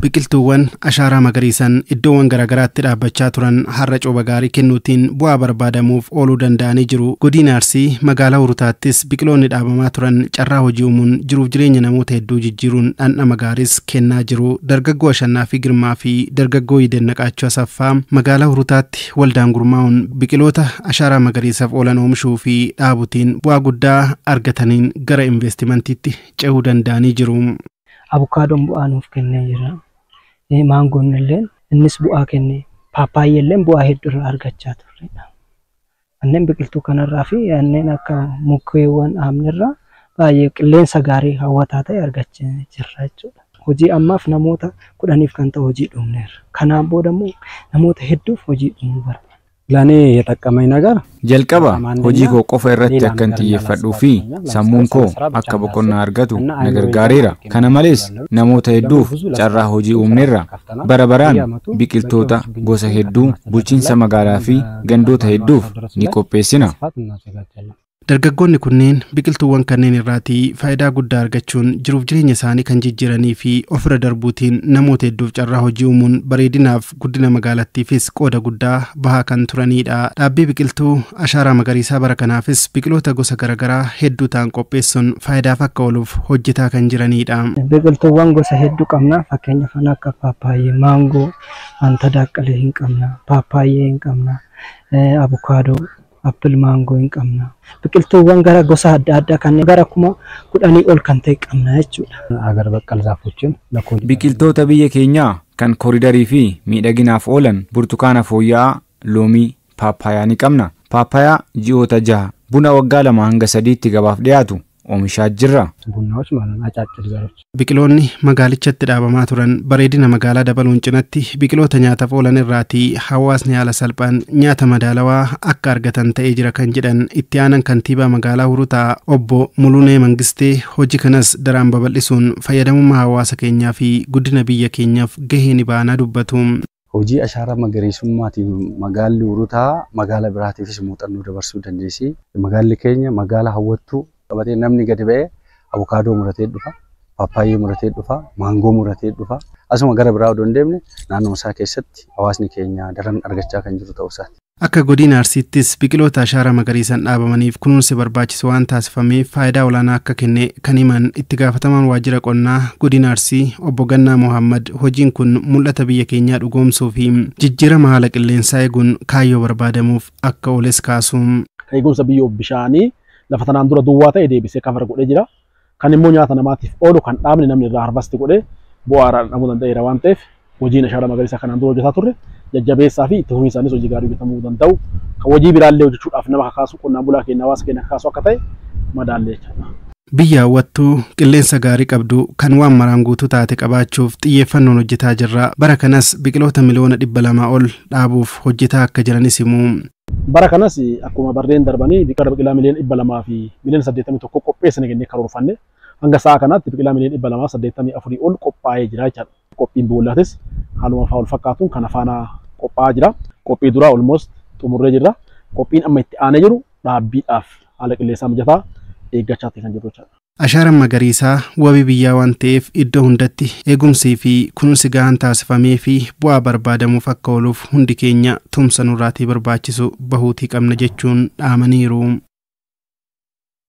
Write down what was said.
biqiltuuwwan ashaaraa magariisan iddoowwan garaagaraatti dhaabbachaa turan har'a cooba gaarii kennuutiin bu'aa barbaadamuuf ooluu danda'anii jiru. Godina Arsii magaalaa Hurutaattis biqiloonni dhaabamaa turan carraa hojii uumuun jiruuf jireenya namoota hedduu jijjiiruun dhandhama gaariis kennaa jiru. Dargaggoo Ashannaa fi Girmaa fi dargaggoo Yidannaqaachuu Asaffaa magaalaa Hurutaatti waldaan gurmaa'uun biqiloota ashaaraa magariisaaf oolan oomishuu fi dhaabuutiin bu'aa guddaa argataniin gara investimantiitti ce'uu danda'anii jiru. Avokaadoon bu'aa nuuf kennee jira. Maangoon illee innis bu'aa kenne. Paappaayyaa illee bu'aa hedduu argachaa turredha. Anneen biqiltuu kanarraa fi anneen akka mukkeewwan dhaabnerraa baay'ee qilleensa gaarii hawwataa ta'e argachaa jirra jechuudha. Hojii ammaaf namoota 10 kan ta'u hojii dhumneerra. Kanaan booda immoo namoota hedduuf hojii dhumuu barbaada. Lani የጠቀመኝ ነገር jalqaba hojii koo qofa irratti akkan xiyyeeffadhuu fi sammuun koo akka boqonnaa argatu na gargaareera. Kana malees namoota hedduuf carraa hojii uumneerra. Bara baraan biqiltoota gosa hedduu bulchiinsa magaalaa fi gandoota hedduuf ni qopheessina. Dargaggoonni kunneen biqiltuuwwan kanneen irraatii faayidaa guddaa argachuun jiruuf jireenya isaanii kan jijjiiranii fi ofirra darbuutiin namoota hedduuf carraa hojii uumuun bareedinaaf guddina magaalattiifis qooda guddaa bahaa kan turanidha. Dhaabbii biqiltuu ashaaraa magariisaa bara kanaafis biqiloota gosa garaagaraa hedduu ta'an qopheessuun faayidaaf akka ooluuf hojjetaa kan jiranidha. Biqiltuuwwan gosa hedduu qabna. Fakkeenyaaf akka paappaayyaa, maangoo, wanta daaqqalee hin qabna, paappaayyaa hin qabna, avokaadoo, appil maangoo hin qabna. Biqiltuuwwan gara gosa adda addaa kanneen gara 10 ol kan ta'e qabna jechuudha. Agar baqqal zaafoችን biqiltoota biyya keenyaa kan kooridarii fi miidhaginaaf oolan burtukaana fooyya'aa, loomii, paappaayyaa ni qabna. Paappaayyaa ji'oota 6 buna waggaa 2 hanga 3tti gabaaf dhiyaatu oomishaa jirra. ቡናዎች ማለት ነው አጫጭር ዘሮች Biqiloonni magaalichatti dhaabamaa turan bareedina magaalaa dabaluun cinatti biqiloota nyaataaf oolan irraatii hawaasni haala salphaan nyaata madaalawaa akka argatan ta'ee jira kan jedhan itti aanan kantiibaa magaalaa Hurutaa obbo Mulunee Mangistee hojii kanas daraan babal'isuun fayyadamummaa hawaasa keenyaa fi guddina biyya keenyaaf gahee ni baanaa dubbatu. hojii ashaaraa magariisummaatiin magaalli Hurutaa magaalaa biraatiifis muuxannoo dabarsuu dandeessi. Magaalli keenya magaalaa hawwattuu qabatee namni gadi ba'ee avokaadoo muratee dhufa, paappaayyaa muratee dhufa, maangoo muratee dhufa. Asuma gara biraa odoo hin deemne naannoo isaa keessatti hawaasni keenya daran argachaa kan jiru ta'uu isaati. Akka godina Arsiittis biqiloota ashaaraa magariisan dhaabamaniif kunuunsi barbaachisu waan taasifameef faayidaa olaanaa akka kenne kan himan itti gaafatamaan waajjira qonnaa godina Arsii obbo Gannaa Mohammad hojiin kun mul'ata biyya keenyaa dhugoomsuu fi jijjiirama haala qilleensaa eeguun kaayyoo barbaadamuuf akka ooles kaasu. Eegumsa biyyoo bishaanii lafa tanaan dura duwwaa ta'e deebisee kafara godhee jira. Kan immoo nyaata namaatiif oolu kan dhaabni namni irraa harvesti godhee bu'aa dhabuu danda'eera waan ta'eef hojiin ashaaraa magariisaa kanaan dura hojjetaa turre jajjabeessaa fi itti fufiinsaanis hojii gaarii hojjetamuu danda'u. Kan hojii biraallee hojjechuudhaaf nama kakaasu qonnaan bulaa keenya hawaasa keenya kakaasu akka ta'e madaallee jechuudha. Biyya hawwattuu qilleensa gaarii qabdu kan waan maraan guutuu taate qabaachuuf xiyyeeffannoon hojjetaa jirra. Bara kanas biqiloota miliyoona 200 ol dhaabuuf hojjetaa akka jiranis himu. Bara kanas akkuma bardeen darbanii biqilaa miliyoona 200 fi miliyoona 81 qopheessine kennee karoorfanne hanga sa'a kanaatti biqilaa miliyoona 284 ol qophaa'ee jira jechuudha. Qophiin boollaatis haaluma fa'aa ol fakkaatuun kana faana qophaa'aa jira. Qophii duraa almost xumurree jirra. Qophiin amma itti aanee jiru dhaabbiidhaaf haala qilleensaa mijataa eeggachaa kan jiru jechuudha. Ashaaraan magariisaa wabii biyyaa waan ta'eef iddoo hundatti eegumsii fi kunuunsi gahaan taasifamee fi bu'aa barbaadamuuf akka ooluuf hundi keenya tumsa nurraatii barbaachisu bahuutii qabna jechuun dhaamaniiru.